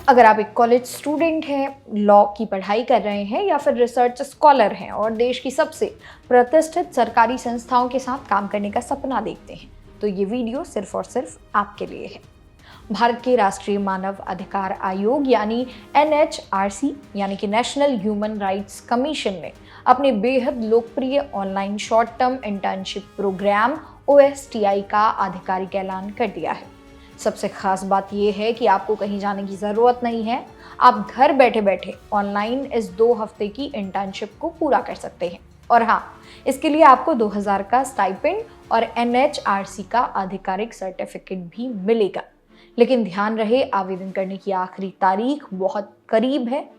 अगर आप एक कॉलेज स्टूडेंट हैं, लॉ की पढ़ाई कर रहे हैं या फिर रिसर्च स्कॉलर हैं और देश की सबसे प्रतिष्ठित सरकारी संस्थाओं के साथ काम करने का सपना देखते हैं, तो ये वीडियो सिर्फ और सिर्फ आपके लिए है। भारत के राष्ट्रीय मानव अधिकार आयोग यानी NHRC यानी कि नेशनल ह्यूमन राइट्स कमीशन ने अपने बेहद लोकप्रिय online short term internship program OSTI का आधिकारिक ऐलान कर दिया है। सबसे खास बात यह है कि आपको कहीं जाने की ज़रूरत नहीं है। आप घर बैठे बैठे ऑनलाइन इस 2 हफ्ते की इंटर्नशिप को पूरा कर सकते हैं। और हाँ, इसके लिए आपको 2000 का स्टाइपेंड और NHRC का आधिकारिक सर्टिफिकेट भी मिलेगा। लेकिन ध्यान रहे, आवेदन करने की आखिरी तारीख बहुत करीब है।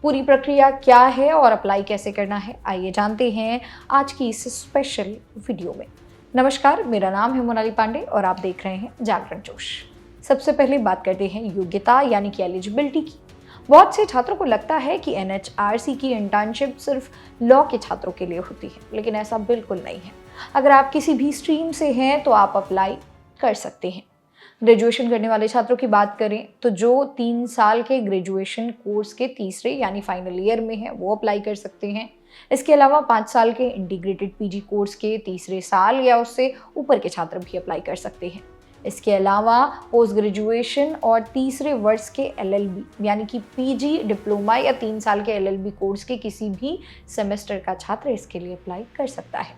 पूरी प्रक्रिया क्या है और अप्लाई कैसे करना है, आइए जानते हैं आज की इस स्पेशल वीडियो में। नमस्कार, मेरा नाम है मोनाली पांडे और आप देख रहे हैं जागरण जोश। सबसे पहले बात करते हैं योग्यता यानी कि एलिजिबिलिटी की। बहुत से छात्रों को लगता है कि NHRC की इंटर्नशिप सिर्फ लॉ के छात्रों के लिए होती है, लेकिन ऐसा बिल्कुल नहीं है। अगर आप किसी भी स्ट्रीम से हैं तो आप अप्लाई कर सकते हैं। ग्रेजुएशन करने वाले छात्रों की बात करें तो जो 3 साल के ग्रेजुएशन कोर्स के तीसरे यानी फाइनल ईयर में है वो अप्लाई कर सकते हैं। इसके अलावा 5 साल के इंटीग्रेटेड PG कोर्स के तीसरे साल या उससे ऊपर के छात्र भी अप्लाई कर सकते हैं। इसके अलावा पोस्ट ग्रेजुएशन और तीसरे वर्ष के LLB यानी कि PG डिप्लोमा या 3 साल के LLB कोर्स के किसी भी सेमेस्टर का छात्र इसके लिए अप्लाई कर सकता है।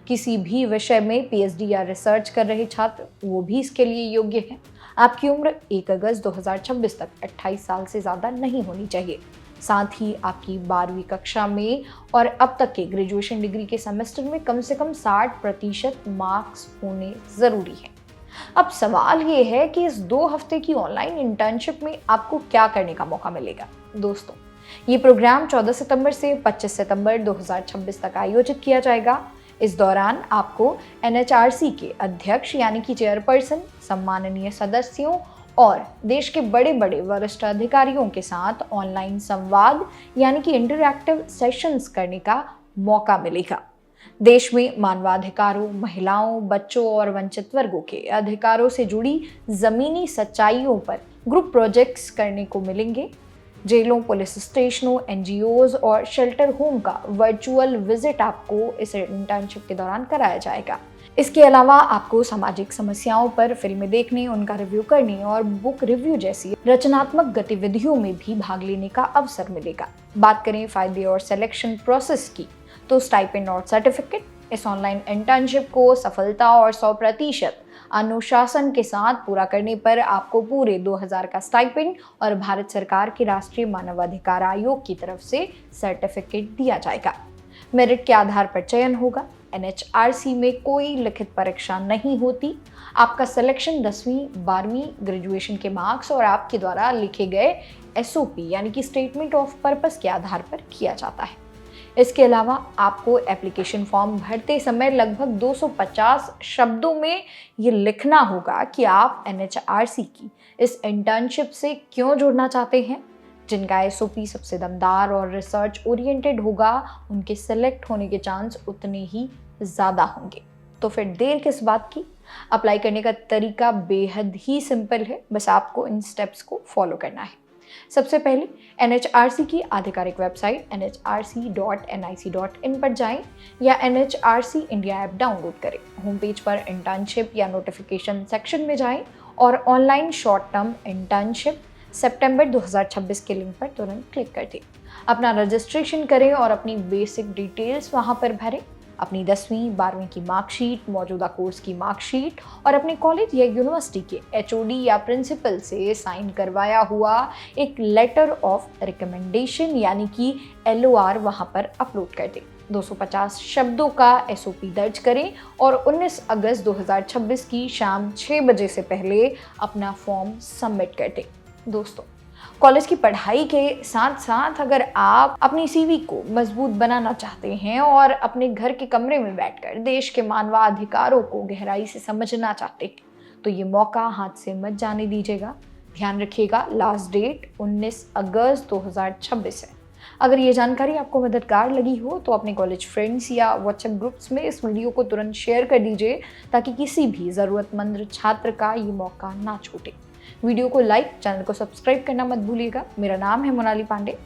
किसी भी विषय में PhD या रिसर्च कर रहे छात्र वो भी इसके लिए योग्य हैं। आपकी उम्र 1 अगस्त 2026 तक 28 साल से ज़्यादा नहीं होनी चाहिए। साथ ही आपकी 12वीं कक्षा में और अब तक के ग्रेजुएशन डिग्री के सेमेस्टर में कम से कम 60% मार्क्स होने ज़रूरी हैं। अब सवाल ये है कि इस 2 हफ्ते की ऑनलाइन इंटर्नशिप में आपको क्या करने का मौका मिलेगा। दोस्तों, ये प्रोग्राम 14 सितंबर से 25 सितंबर 2026 तक आयोजित किया जाएगा। इस दौरान आपको NHRC के अध्यक्ष यानी कि चेयरपर्सन, सम्माननीय सदस्यों और देश के बड़े बड़े वरिष्ठ अधिकारियों के साथ ऑनलाइन संवाद यानी कि इंटरैक्टिव सेशंस करने का मौका मिलेगा। देश में मानवाधिकारों, महिलाओं, बच्चों और वंचित वर्गों के अधिकारों से जुड़ी जमीनी सच्चाइयों पर ग्रुप प्रोजेक्ट्स करने को मिलेंगे। जेलों, पुलिस स्टेशनों, NGOs और शेल्टर होम का वर्चुअल विजिट आपको इस इंटर्नशिप के दौरान कराया जाएगा। इसके अलावा आपको सामाजिक समस्याओं पर फिल्में देखने, उनका रिव्यू करने और बुक रिव्यू जैसी रचनात्मक गतिविधियों में भी भाग लेने का अवसर मिलेगा। बात करें फायदे और सिलेक्शन प्रोसेस की, तो स्टाइपेंड और सर्टिफिकेट इस ऑनलाइन इंटर्नशिप को सफलता और 100% अनुशासन के साथ पूरा करने पर आपको पूरे 2000 का स्टाइपेंड और भारत सरकार के राष्ट्रीय मानवाधिकार आयोग की तरफ से सर्टिफिकेट दिया जाएगा। मेरिट के आधार पर चयन होगा। NHRC में कोई लिखित परीक्षा नहीं होती। आपका सिलेक्शन 10वीं, 12वीं ग्रेजुएशन के मार्क्स और आपके द्वारा लिखे गए SOP यानी कि स्टेटमेंट ऑफ पर्पस के आधार पर किया जाता है। इसके अलावा आपको एप्लीकेशन फॉर्म भरते समय लगभग 250 शब्दों में ये लिखना होगा कि आप NHRC की इस इंटर्नशिप से क्यों जुड़ना चाहते हैं। जिनका SOP सबसे दमदार और रिसर्च ओरिएंटेड होगा, उनके सिलेक्ट होने के चांस उतने ही ज़्यादा होंगे। तो फिर देर किस बात की। अप्लाई करने का तरीका बेहद ही सिंपल है, बस आपको इन स्टेप्स को फॉलो करना है। सबसे पहले NHRC की आधिकारिक वेबसाइट NHRC.nic.in पर जाएं या NHRC इंडिया ऐप डाउनलोड करें। होम पेज पर इंटर्नशिप या नोटिफिकेशन सेक्शन में जाएं और ऑनलाइन शॉर्ट टर्म इंटर्नशिप सितंबर 2026 के लिंक पर तुरंत क्लिक कर दें। अपना रजिस्ट्रेशन करें और अपनी बेसिक डिटेल्स वहां पर भरें। अपनी 10वीं, 12वीं की मार्कशीट, मौजूदा कोर्स की मार्कशीट और अपने कॉलेज या यूनिवर्सिटी के HOD या प्रिंसिपल से साइन करवाया हुआ एक लेटर ऑफ रिकमेंडेशन यानी कि LOR वहां पर अपलोड कर दें। 250 शब्दों का SOP दर्ज करें और 19 अगस्त 2026 की शाम 6 बजे से पहले अपना फॉर्म सबमिट कर दें। दोस्तों, कॉलेज की पढ़ाई के साथ साथ अगर आप अपनी CV को मजबूत बनाना चाहते हैं और अपने घर के कमरे में बैठकर देश के मानवाधिकारों को गहराई से समझना चाहते हैं, तो ये मौका हाथ से मत जाने दीजिएगा। ध्यान रखिएगा, लास्ट डेट 19 अगस्त 2026 है। अगर ये जानकारी आपको मददगार लगी हो तो अपने कॉलेज फ्रेंड्स या WhatsApp ग्रुप्स में इस वीडियो को तुरंत शेयर कर दीजिए ताकि किसी भी ज़रूरतमंद छात्र का ये मौका ना छूटे। वीडियो को लाइक, चैनल को सब्सक्राइब करना मत भूलिएगा। मेरा नाम है मोनाली पांडे।